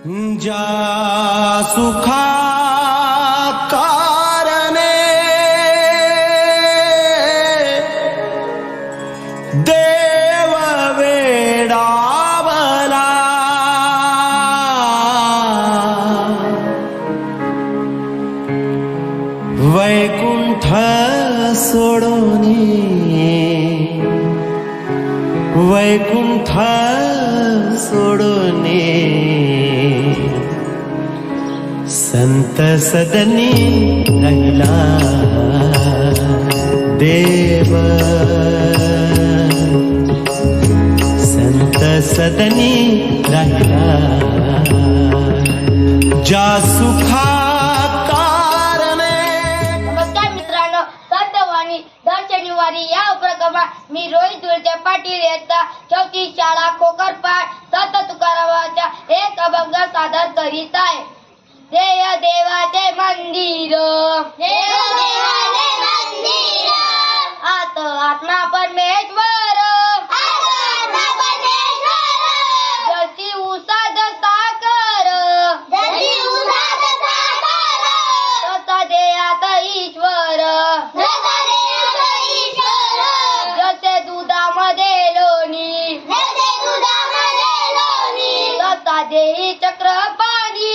जा सुखा कारणे देव वेडावला वैकुंठ सोडोनी वैकुंठ सोडोनी संत सदनी राहिला देव संत सदनी राहिला जा सुखा कारणे। नमस्कार मित्रांनो, संतवाणी दर शनिवारी या उपक्रमात मी रोहित दुर्जे पाटील यांचा चौथी शाळा खोकरपाट संत तुकारामांचा एक अभंग सादर करीत आहे। देय देवाचे मंदिर आत आत्मा परमेश्वर जशी उसाद साकर तसा देयात ईश्वर जसे दुधामध्ये लोणी तसा देही चक्र पाणी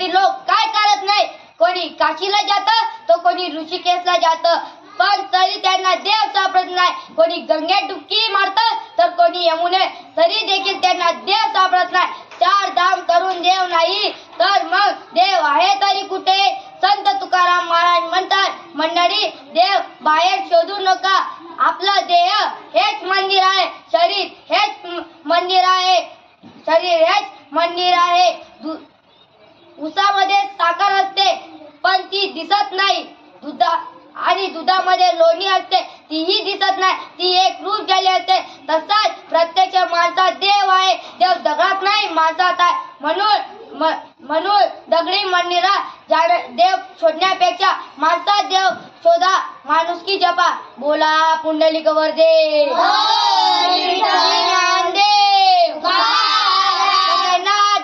लोक काय करत नाही, कोणी काशीला जातं तर कोणी ऋषिकेशला जातं, पण तरी त्यांना देव सापडत नाही। कोणी गंगेत डुबकी मारतं तर कोणी यमुने, तरी देखील त्यांना देव सापडत नाही। चार धाम करून देव नाही तर मग देव आहे तरी कुठे? संत तुकाराम महाराज म्हणतात, मंडळी देव बाहेर शोधू नका, आपलं देह हेच मंदिर आहे, शरीर हेच मंदिर आहे, शरीर हेच मंदिर आहे। उसामध्ये साखर असते पण ती दिसत नाही, आणि दुधामध्ये लोणी असते तीही दिसत नाही, ती एक रूप झाली असते। तसाच प्रत्यक्ष माणसात देव आहे, देव दगडात नाही माणसात आहे। म्हणून दगडी मंदिरात देव शोधण्यापेक्षा माणसात देव शोधा, माणुसकी जपा। बोला पुंडलिक वरदे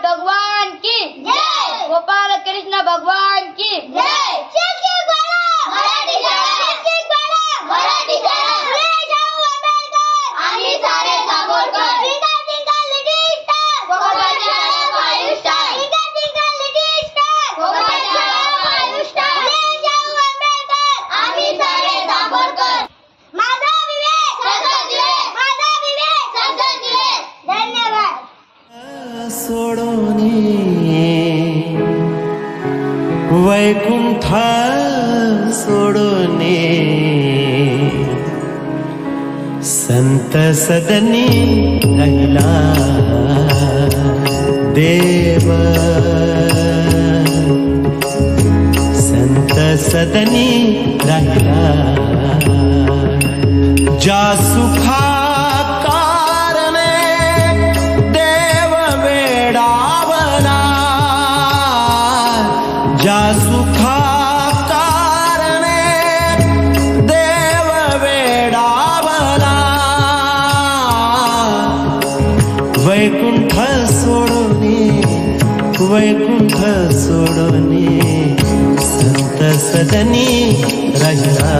भगवान की जय, गोपाल कृष्ण भगवान की जय। सोडोनी वैकुंठ सोडोनी संत सदनी राहिला देव संत सदनी राहिला जा सुखा जा सुखा कारणे देव वेडावला वैकुंठ सोडोनी वैकुंठ सोडोनी संत सदनी राहिला।